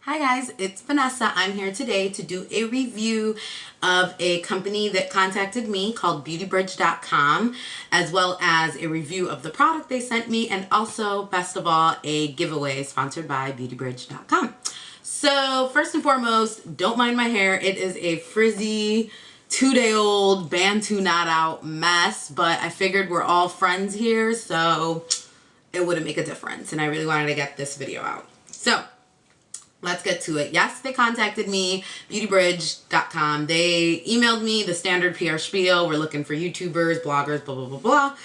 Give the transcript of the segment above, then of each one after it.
Hi guys, it's Vanessa. I'm here today to do a review of a company that contacted me called beautybridge.com, as well as a review of the product they sent me, and also, best of all, a giveaway sponsored by beautybridge.com. So first and foremost, don't mind my hair. It is a frizzy, 2-day-old Bantu knot out mess, but I figured we're all friends here, so it wouldn't make a difference, and I really wanted to get this video out. So let's get to it. Yes, they contacted me, beautybridge.com. They emailed me the standard PR spiel. We're looking for YouTubers, bloggers, blah, blah, blah, blah.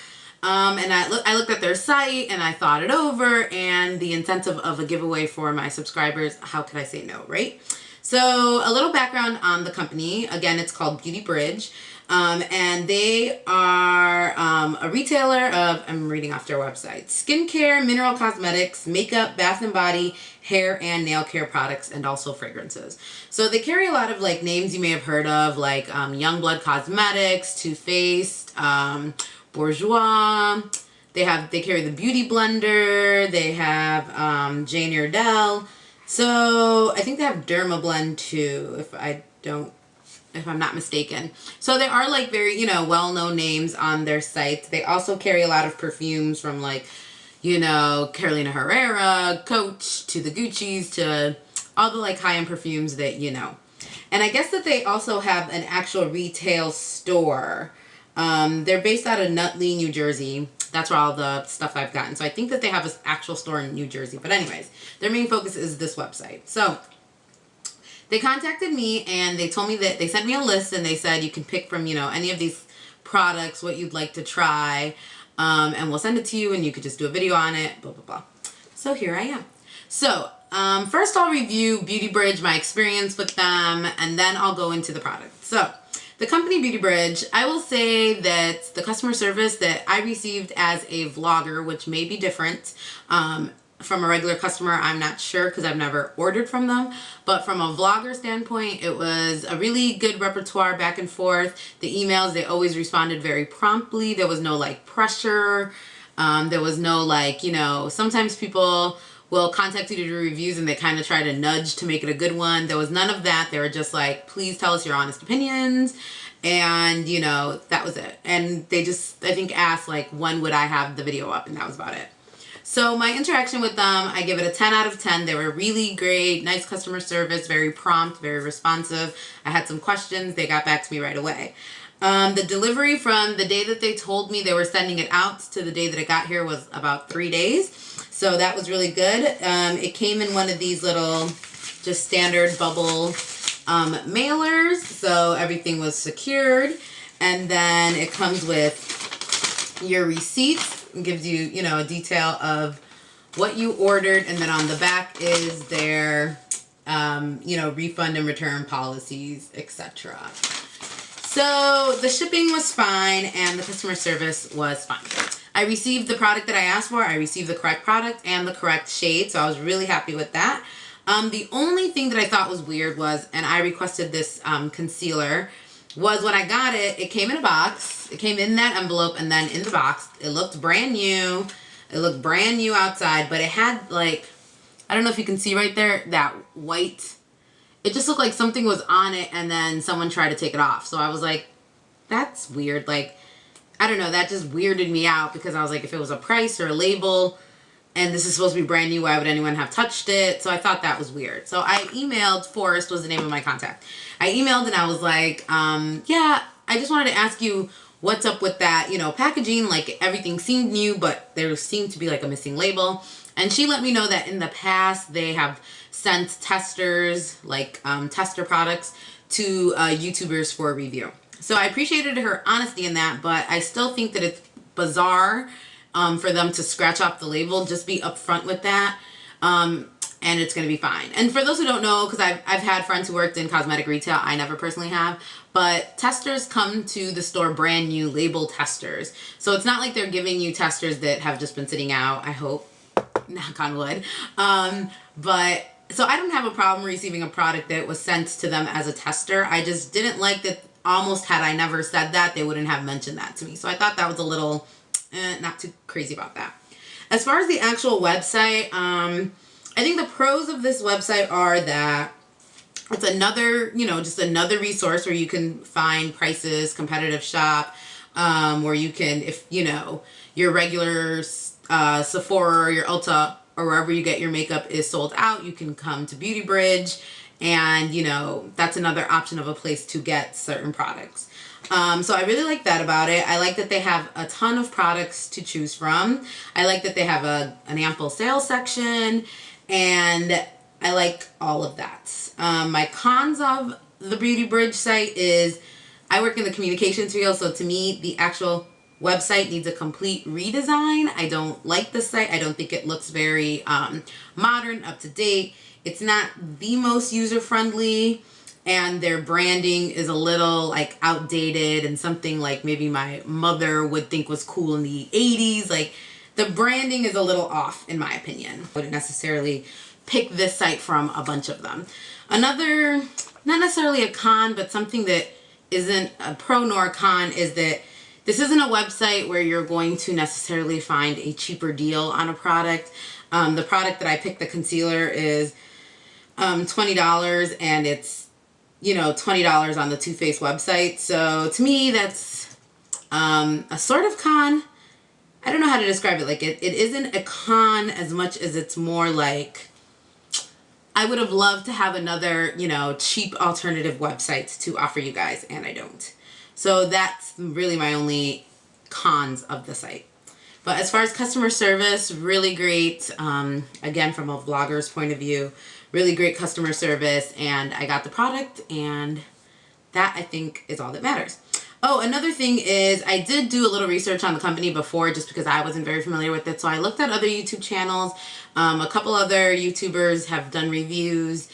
And I looked at their site and I thought it over, and the incentive of a giveaway for my subscribers, how could I say no, right? So a little background on the company. Again, it's called Beauty Bridge. And they are a retailer of, I'm reading off their website, skincare, mineral cosmetics, makeup, bath and body, hair and nail care products, and also fragrances. So they carry a lot of like names you may have heard of, like Youngblood Cosmetics, Too Faced, Bourjois. They carry the Beauty Blender. They have Jane Iredale. So I think they have Derma Blend too, if I'm not mistaken. So they are like very, well-known names on their site. They also carry a lot of perfumes from like, Carolina Herrera, Coach, to the Gucci's, to all the like high-end perfumes that And I guess that they also have an actual retail store. They're based out of Nutley, New Jersey. That's where all the stuff I've gotten. So I think that they have an actual store in New Jersey. But anyways, their main focus is this website. So they contacted me and they told me that they sent me a list and they said you can pick from, any of these products, what you'd like to try, and we'll send it to you and you could just do a video on it, blah, blah, blah. So here I am. So first I'll review Beauty Bridge, my experience with them, and then I'll go into the product. So the company Beauty Bridge, I will say that the customer service that I received as a vlogger, which may be different, from a regular customer, I'm not sure because I've never ordered from them. But from a vlogger standpoint, it was a really good repertoire back and forth. The emails, they always responded very promptly. There was no like pressure. There was no like, sometimes people will contact you to do reviews and they kind of try to nudge to make it a good one. There was none of that. They were just like, please tell us your honest opinions. And, that was it. And they just, I think, asked like, when would I have the video up? And that was about it. So my interaction with them, I give it a 10 out of 10. They were really great, nice customer service, very prompt, very responsive. I had some questions. They got back to me right away. The delivery from the day that they told me they were sending it out to the day that it got here was about 3 days. So that was really good. It came in one of these little just standard bubble mailers. So everything was secured. And then it comes with your receipts. It gives you, a detail of what you ordered, and then on the back is their, refund and return policies, etc. So the shipping was fine, and the customer service was fine. I received the product that I asked for. I received the correct product and the correct shade, so I was really happy with that. The only thing that I thought was weird was, and I requested this concealer, was when I got it, it came in a box. It came in that envelope and then in the box. It looked brand new. It looked brand new outside, but it had like, I don't know if you can see right there, that white. It just looked like something was on it and then someone tried to take it off. So I was like, that's weird. Like, I don't know, that just weirded me out because I was like, if it was a price or a label and this is supposed to be brand new, why would anyone have touched it? So I thought that was weird. So I emailed, Forrest was the name of my contact. I emailed and I was like, yeah, I just wanted to ask you what's up with that, packaging. Like everything seemed new, but there seemed to be like a missing label. And she let me know that in the past they have sent testers, like tester products, to YouTubers for review. So I appreciated her honesty in that, but I still think that it's bizarre for them to scratch off the label. Just be upfront with that. And it's going to be fine. And for those who don't know, because I've had friends who worked in cosmetic retail, I never personally have, but testers come to the store brand new, labeled testers. So it's not like they're giving you testers that have just been sitting out, I hope, knock on wood. But so I don't have a problem receiving a product that was sent to them as a tester. I just didn't like that, almost had I never said that, they wouldn't have mentioned that to me. So I thought that was a little, not too crazy about that. As far as the actual website, I think the pros of this website are that it's another, just another resource where you can find prices, competitive shop, where you can, if, your regular Sephora or your Ulta or wherever you get your makeup is sold out, you can come to Beauty Bridge, and, that's another option of a place to get certain products. So I really like that about it. I like that they have a ton of products to choose from. I like that they have an ample sales section, and I like all of that. My cons of the Beauty Bridge site is I work in the communications field, so to me, the actual website needs a complete redesign. I don't like the site. I don't think it looks very modern, up to date. It's not the most user-friendly, and their branding is a little like outdated and something like maybe my mother would think was cool in the 80s. Like, the branding is a little off, in my opinion. I wouldn't necessarily pick this site from a bunch of them. Another, not necessarily a con, but something that isn't a pro nor a con, is that this isn't a website where you're going to necessarily find a cheaper deal on a product. The product that I picked, the concealer, is $20, and it's, $20 on the Too Faced website. So to me, that's a sort of con. I don't know how to describe it. Like, it isn't a con as much as it's more like, I would have loved to have another, cheap alternative websites to offer you guys, and I don't. So that's really my only cons of the site. But as far as customer service, really great. Again, from a vlogger's point of view, really great customer service, and I got the product, and that, I think, is all that matters. Oh, another thing is I did do a little research on the company before, just because I wasn't very familiar with it. So I looked at other YouTube channels. A couple other YouTubers have done reviews.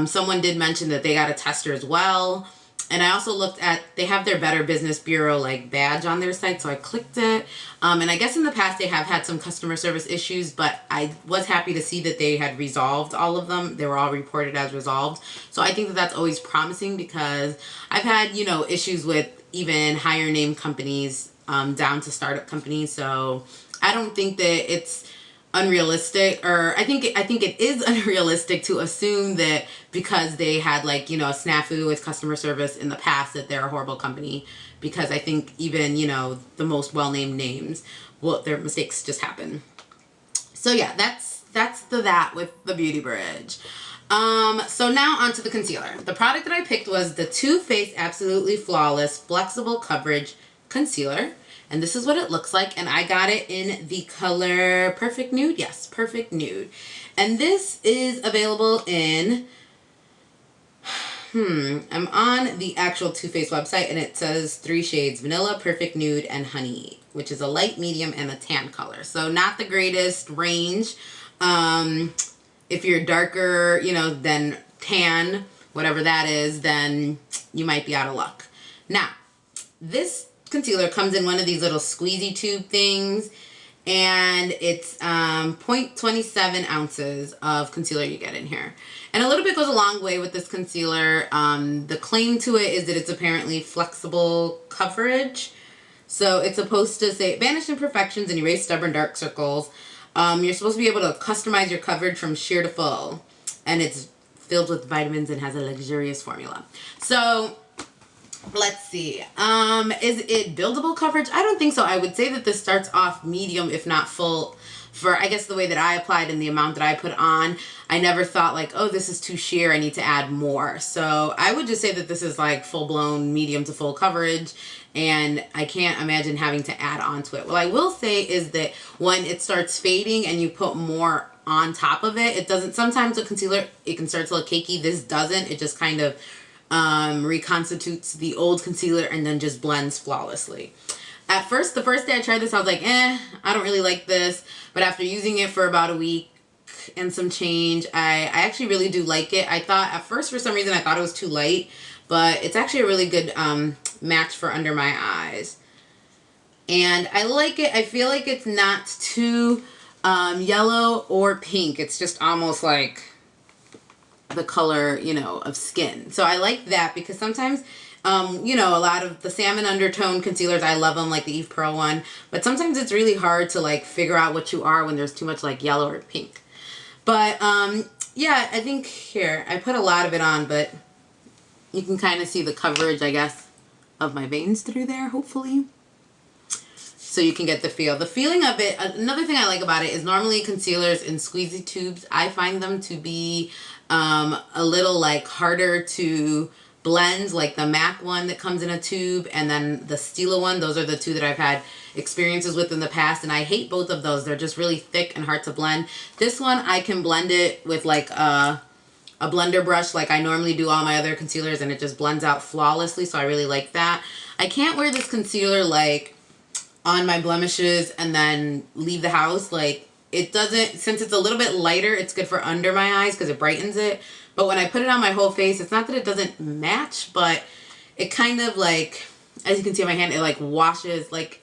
Someone did mention that they got a tester as well. And I also looked at, they have their Better Business Bureau like badge on their site, so I clicked it. And I guess in the past they have had some customer service issues, but I was happy to see that they had resolved all of them. They were all reported as resolved. So I think that that's always promising, because I've had, issues with even higher name companies down to startup companies. So I don't think that it's unrealistic, or I think it is unrealistic to assume that because they had a snafu with customer service in the past that they're a horrible company, because I think even the most well-named names, well, their mistakes just happen. So yeah, that's that with the Beauty Bridge. So now onto the concealer. The product that I picked was the Too Faced Absolutely Flawless Flexible Coverage Concealer. And this is what it looks like. And I got it in the color Perfect Nude. Yes, Perfect Nude. And this is available in, I'm on the actual Too Faced website, and it says 3 shades: Vanilla, Perfect Nude, and Honey, which is a light, medium, and a tan color. So not the greatest range. If you're darker, than tan, whatever that is, then you might be out of luck. Now, this concealer comes in one of these little squeezy tube things, and it's 0.27 ounces of concealer you get in here. And a little bit goes a long way with this concealer. The claim to it is that it's apparently flexible coverage. So it's supposed to say, banish imperfections and erase stubborn dark circles. You're supposed to be able to customize your coverage from sheer to full. And it's filled with vitamins and has a luxurious formula. So let's see. Is it buildable coverage? I don't think so. I would say that this starts off medium, if not full, for, I guess, the way that I applied and the amount that I put on. I never thought like, oh, this is too sheer, I need to add more. So I would just say that this is like full-blown medium to full coverage, and I can't imagine having to add on to it. What I will say is that when it starts fading and you put more on top of it, it doesn't, sometimes the concealer, it can start to look cakey. This doesn't. It just kind of reconstitutes the old concealer and then just blends flawlessly. At first, the first day I tried this, I was like, I don't really like this. But after using it for about a week and some change, I actually really do like it. I thought at first, for some reason, I thought it was too light, but it's actually a really good match for under my eyes. And I like it. I feel like it's not too yellow or pink. It's just almost like the color, of skin. So I like that, because sometimes, a lot of the salmon undertone concealers, I love them, like the Eve Pearl one, but sometimes it's really hard to like figure out what you are when there's too much like yellow or pink. But yeah, I think here, I put a lot of it on, but you can kind of see the coverage, I guess, of my veins through there, hopefully. So you can get the feel. The feeling of it, another thing I like about it is normally concealers in squeezy tubes, I find them to be a little like harder to blend, like the MAC one that comes in a tube and then the Stila one. Those are the two that I've had experiences with in the past, and I hate both of those. They're just really thick and hard to blend. This one, I can blend it with like a blender brush like I normally do all my other concealers, and it just blends out flawlessly, so I really like that. I can't wear this concealer like on my blemishes and then leave the house. Like, it doesn't, since it's a little bit lighter, it's good for under my eyes because it brightens it. But when I put it on my whole face, it's not that it doesn't match, but it kind of like, as you can see on my hand, it like washes, like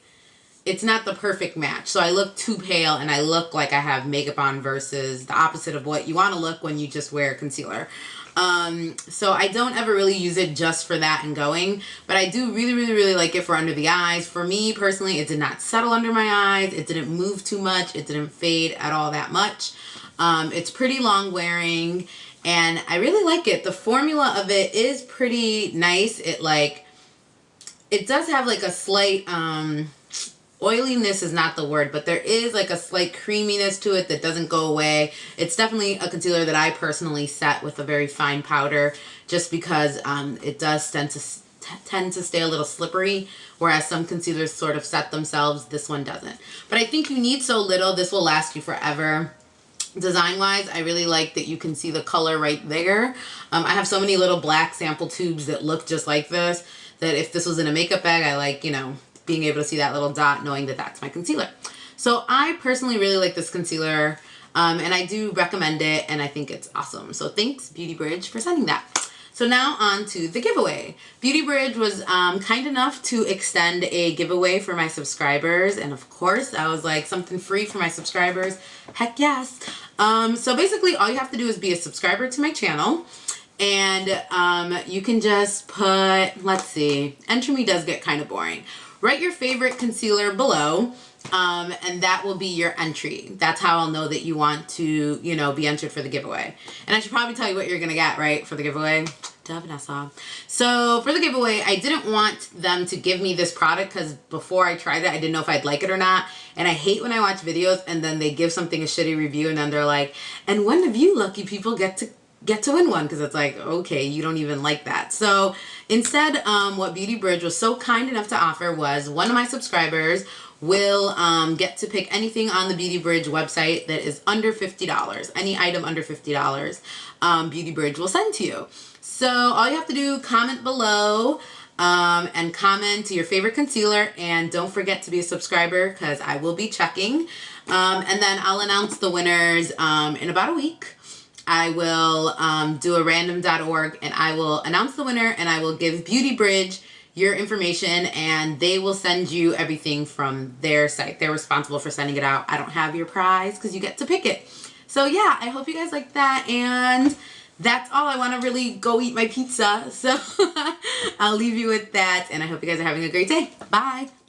it's not the perfect match. So I look too pale and I look like I have makeup on versus the opposite of what you want to look when you just wear concealer. So I don't ever really use it just for that and going, but I do really like it for under the eyes. For me personally, it did not settle under my eyes. It didn't move too much. It didn't fade at all that much. It's pretty long wearing and I really like it. The formula of it is pretty nice. It does have like a slight, oiliness is not the word, but there is like a slight creaminess to it that doesn't go away. It's definitely a concealer that I personally set with a very fine powder just because it does tend to stay a little slippery, whereas some concealers sort of set themselves. This one doesn't. But I think you need so little. This will last you forever. Design-wise, I really like that you can see the color right there. I have so many little black sample tubes that look just like this that if this was in a makeup bag, I like, you know, being able to see that little dot, knowing that that's my concealer. So I personally really like this concealer, and I do recommend it, and I think it's awesome. So thanks, Beauty Bridge, for sending that. So now on to the giveaway. Beauty Bridge was kind enough to extend a giveaway for my subscribers, and of course, I was like, something free for my subscribers. Heck yes. So basically, all you have to do is be a subscriber to my channel, and you can just put, let's see, Enter Me does get kind of boring. Write your favorite concealer below, and that will be your entry. That's how I'll know that you want to, you know, be entered for the giveaway. And I should probably tell you what you're going to get, right, for the giveaway. Duh, Vanessa. So for the giveaway, I didn't want them to give me this product because before I tried it, I didn't know if I'd like it or not. And I hate when I watch videos and then they give something a shitty review and then they're like, and one of you lucky people get to win one, because it's like, okay, you don't even like that. So instead, what Beauty Bridge was so kind enough to offer was one of my subscribers will get to pick anything on the Beauty Bridge website that is under $50. Any item under $50, Beauty Bridge will send to you. So all you have to do, comment below and comment your favorite concealer, and don't forget to be a subscriber because I will be checking. And then I'll announce the winners in about a week. I will do a random.org and I will announce the winner, and I will give Beauty Bridge your information and they will send you everything from their site. They're responsible for sending it out. I don't have your prize because you get to pick it. So yeah, I hope you guys like that, and that's all. I want to really go eat my pizza. So I'll leave you with that, and I hope you guys are having a great day. Bye.